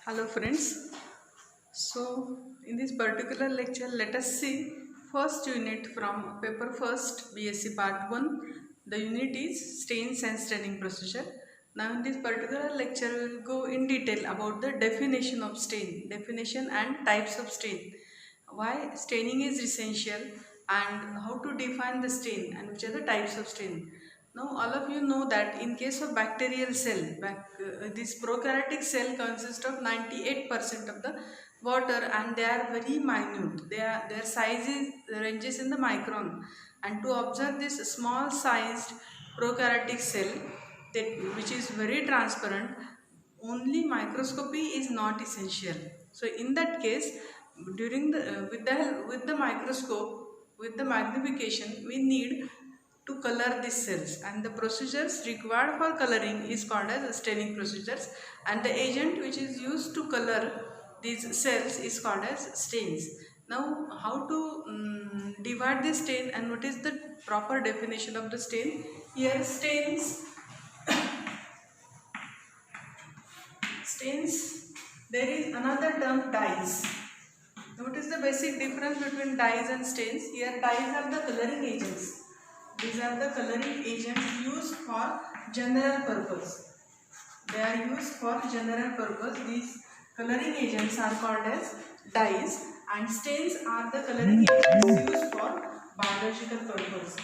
Hello friends. So in this particular lecture let us see first unit from paper first BSc part 1. The unit is stains and staining procedure. Now in this particular lecture we will go in detail about the definition of stain, definition and types of stain. Why staining is essential and how to define the stain and which are the types of stain. Now all of you know that in case of bacterial cell, this prokaryotic cell consists of 98% of the water and they are very minute. Their size ranges in the micron, and to observe this small sized prokaryotic cell which is very transparent, only microscopy is not essential. So in that case, during the with the microscope, with the magnification, we need to color these cells, and the procedures required for coloring is called as staining procedures, and the agent which is used to color these cells is called as stains. Now how to divide the stain and what is the proper definition of the stain? Here stains, there is another term, dyes. What is the basic difference between dyes and stains? Here dyes are the coloring agents. These are the coloring agents used for general purpose. They are used for general purpose. These coloring agents are called as dyes, and stains are the coloring agents used for biological purpose.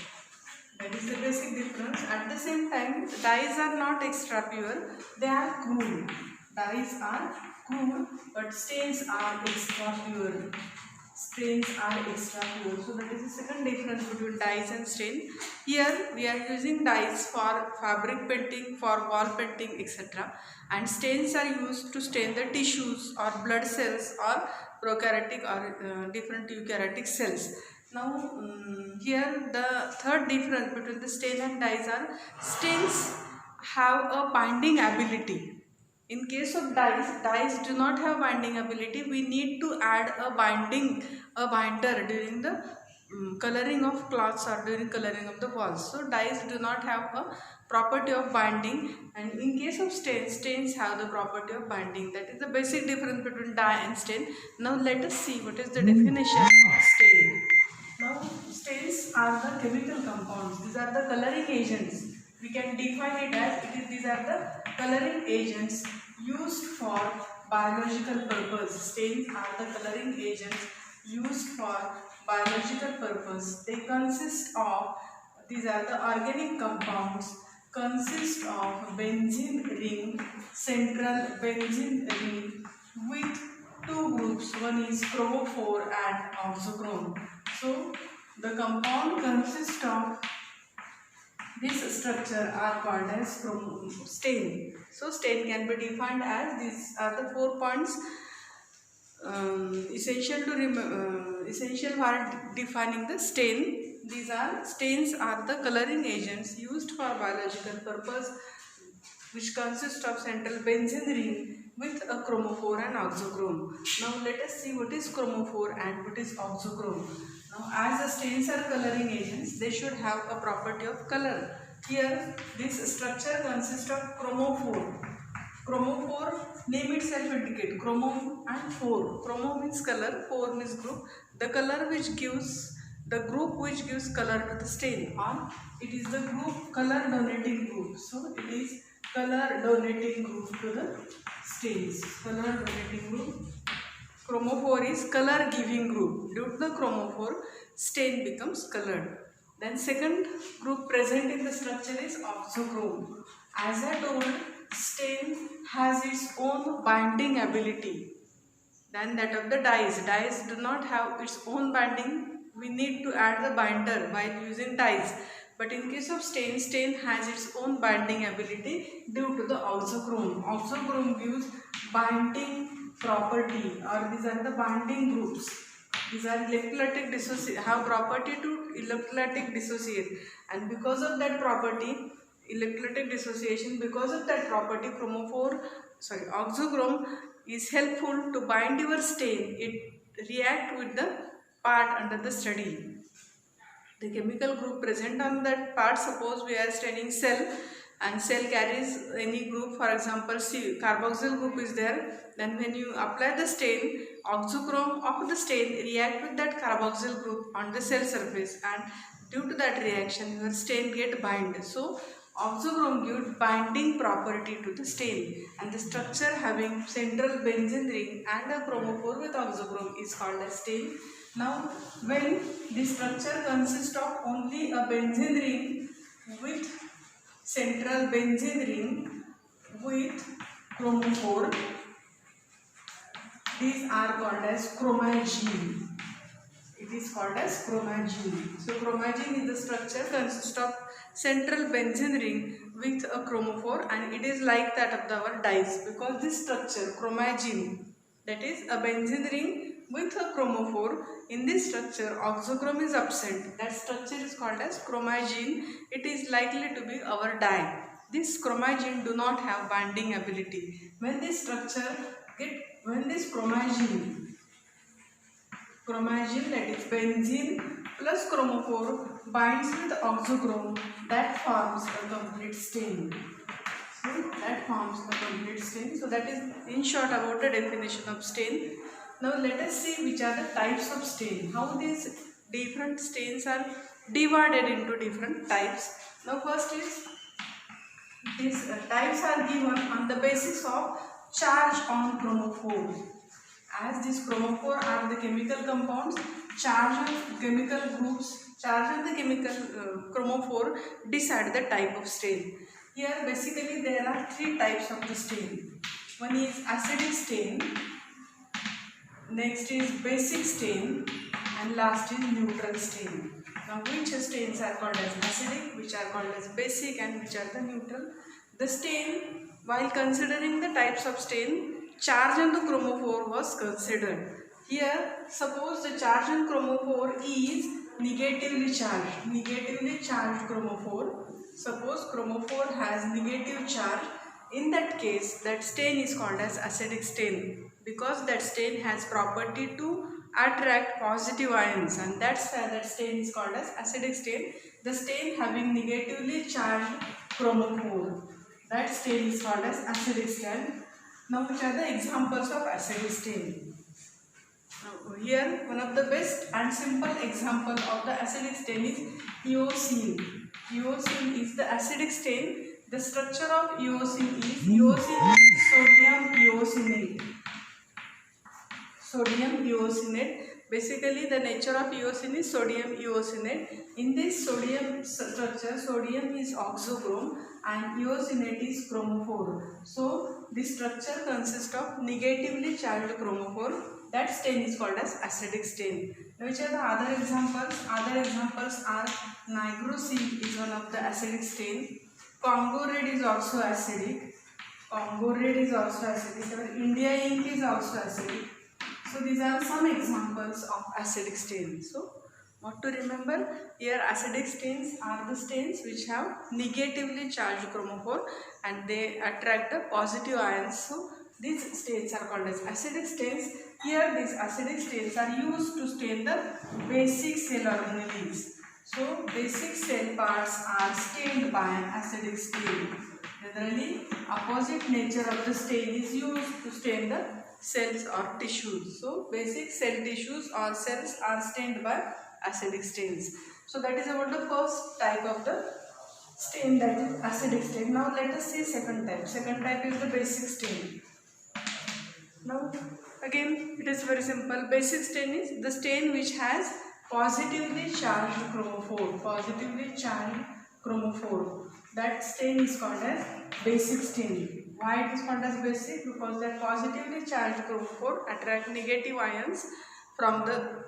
That is the basic difference. At the same time, dyes are not extra pure, they are crude. Dyes are crude, but stains are extra pure. Stains are extra pure. So that is the second difference between dyes and stain. Here we are using dyes for fabric painting, for wall painting, etc. And stains are used to stain the tissues or blood cells or prokaryotic or different eukaryotic cells. Now here the third difference between the stain and dyes are stains have a binding ability. In case of dyes do not have binding ability. We need to add a binder during the coloring of cloths or during coloring of the walls. So dyes do not have a property of binding, and in case of stains have the property of binding. That is the basic difference between dye and stain. Now let us see what is the definition of stain. Now stains are the chemical compounds. These are the coloring agents. We can define it as these are the coloring agents used for biological purpose. Stains are the coloring agents used for biological purpose. They consist of, these are the organic compounds, consist of benzene ring, central benzene ring with two groups. One is chromophore and oxochrome. So the compound consists of this structure are called as stain. So stain can be defined as, these are the 4 points essential for defining the stain. These are stains are the coloring agents used for biological purpose, which consist of central benzene ring with a chromophore and oxochrome. Now let us see what is chromophore and what is oxochrome. Now as the stains are coloring agents, they should have a property of color. Here this structure consists of chromophore. Chromophore, name itself indicate chromo and phore. Chromo means color, phore means group. The color which gives, the group which gives color to the stain, or it is the group color donating group. So it is color donating group to the stains. Color donating group. Chromophore is color giving group. Due to the chromophore, stain becomes colored. Then second group present in the structure is oxochrome. As I told, stain has its own binding ability than that of the dyes. Dyes do not have its own binding. We need to add the binder while using dyes. But in case of stain has its own binding ability due to the oxochrome. Oxochrome gives binding property, or these are the binding groups. These are electrolytic dissociate, have property to electrolytic dissociate, and because of that property, electrolytic dissociation, because of that property, oxochrome is helpful to bind your stain. It react with the part under the study. The chemical group present on that part, suppose we are staining cell, and cell carries any group. For example, C carboxyl group is there. Then when you apply the stain, oxochrome of the stain react with that carboxyl group on the cell surface, and due to that reaction your stain get bind. So oxochrome gives binding property to the stain, and the structure having central benzene ring and a chromophore with oxochrome is called as stain. Now when the structure consists of only a benzene ring with central benzene ring with chromophore, these are called as chromagene. It is called as chromagene. So chromagene is the structure consists of central benzene ring with a chromophore, and it is like that of our dyes, because this structure chromagene, that is a benzene ring with a chromophore, in this structure oxochrome is absent. That structure is called as chromagene. It is likely to be our dye. This chromagene do not have binding ability. When this chromagene that is benzene plus chromophore binds with oxochrome, that forms a complete stain. So that is in short about the definition of stain. Now let us see which are the types of stain, how these different stains are divided into different types. Now first is these types are given on the basis of charge on chromophore. As these chromophore are the chemical compounds, charge on chemical groups, charge on the chemical chromophore decide the type of stain. Here basically there are three types of the stain. One is acidic stain, next is basic stain, and last is neutral stain. Now which stains are called as acidic, which are called as basic, and which are the neutral? The stain, while considering the types of stain, charge on the chromophore was considered. Here suppose the charge on chromophore is negatively charged chromophore. Suppose chromophore has negative charge. In that case, that stain is called as acidic stain, because that stain has property to attract positive ions, and that's why that stain is called as acidic stain. The stain having negatively charged chromophore, that stain is called as acidic stain. Now which are the examples of acidic stain? Now, here one of the best and simple example of the acidic stain is eosine. Eosine is the acidic stain. The structure of eosine is sodium eosinate. Sodium eosinate. Basically the nature of eosine is sodium eosinate. In this sodium structure, sodium is oxochrome and eosinate is chromophore. So this structure consists of negatively charged chromophore. That stain is called as acidic stain. Now which are the other examples? Other examples are nigrosine is one of the acidic stain. Congo red is also acidic. India ink is also acidic. So these are some examples of acidic stains. So what to remember? Here acidic stains are the stains which have negatively charged chromophore and they attract the positive ions. So these stains are called as acidic stains. Here these acidic stains are used to stain the basic cell organelles. So basic cell parts are stained by an acidic stain. Generally, opposite nature of the stain is used to stain the cells or tissues. So basic cell tissues or cells are stained by acidic stains. So that is about the first type of the stain, that is acidic stain. Now let us see second type. Second type is the basic stain. Now again it is very simple. Basic stain is the stain which has positively charged chromophore. That stain is called as basic stain. Why it is called as basic? Because that positively charged chromophore attract negative ions from the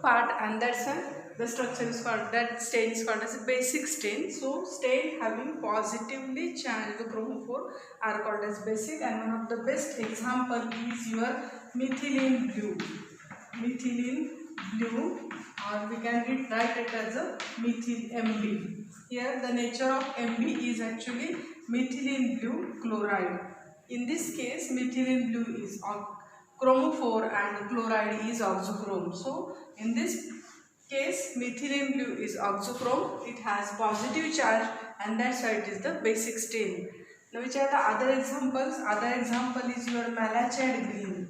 part, and that's why the structure is called, that stain is called as a basic stain. So stain having positively charged chromophore are called as basic, and one of the best example is your methylene blue, or we can write it as a methyl MB. Here the nature of MB is actually methylene blue chloride. In this case methylene blue is chromophore and chloride is oxochrome. So in this case methylene blue is oxochrome. It has positive charge and that's why it is the basic stain. Now which are the other examples? Other example is your malachite green.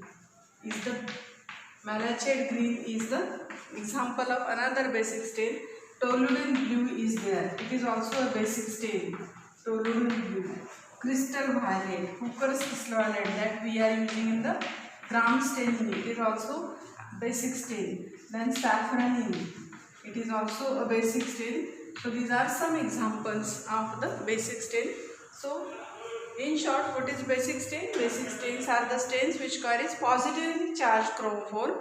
Malachite green is the example of another basic stain. Toluidine blue is there. It is also a basic stain. Toluidine blue. Crystal violet, Hooker's crystal violet that we are using in the gram staining. It is also basic stain. Then saffron, it is also a basic stain. So these are some examples of the basic stain. So in short, what is basic stain? Basic stains are the stains which carries positively charged chromophore,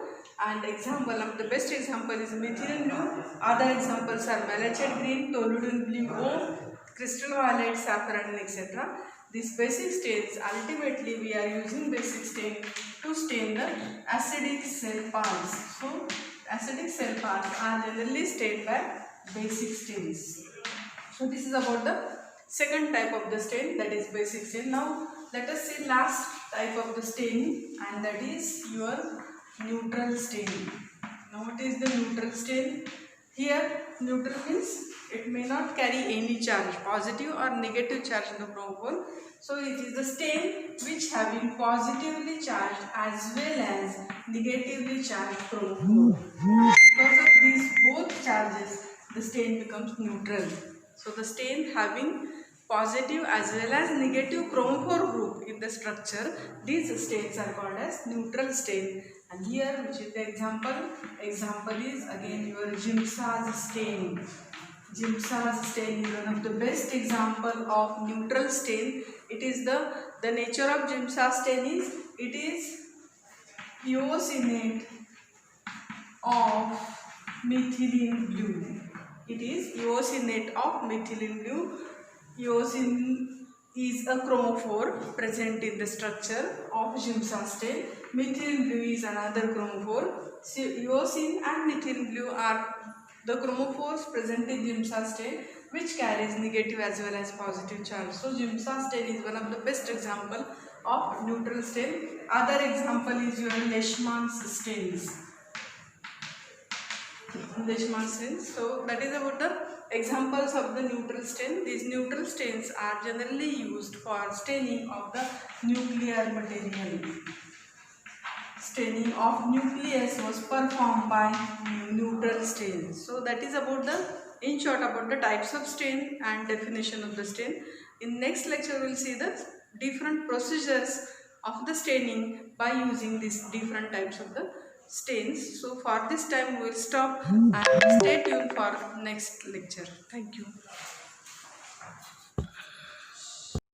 and example of the best example is methylene blue. Other examples are malachite green, toluidine blue, crystal violet, saffron, etc. These basic stains, ultimately we are using basic stain to stain the acidic cell parts. So acidic cell parts are generally stained by basic stains. So this is about the second type of the stain, that is basic stain. Now let us see last type of the stain, and that is your neutral stain. Now what is the neutral stain? Here neutral means it may not carry any charge, positive or negative charge in the chromophore. So it is the stain which having positively charged as well as negatively charged chromophore. Because of these both charges, the stain becomes neutral. So the stain having positive as well as negative chromophore group in the structure, these stains are called as neutral stain. And here which is the example is again your Giemsa's stain. Giemsa's stain is one of the best example of neutral stain. It is the nature of Giemsa's stain is it is eosinate of methylene blue. It is eosinate of methylene blue. Eosin is a chromophore present in the structure of Giemsa's stain. Methylene blue is another chromophore. So eosin and methylene blue are the chromophores present in Giemsa's stain which carries negative as well as positive charge. So Giemsa's stain is one of the best example of neutral stain. Other example is your Leishman's stains. Leishman's stains. So that is about the examples of the neutral stain. These neutral stains are generally used for staining of the nuclear material. Staining of nucleus was performed by neutral stains. So that is about in short about the types of stain and definition of the stain. In next lecture we will see the different procedures of the staining by using these different types of the stains. So for this time we will stop and stay tuned for next lecture. Thank you.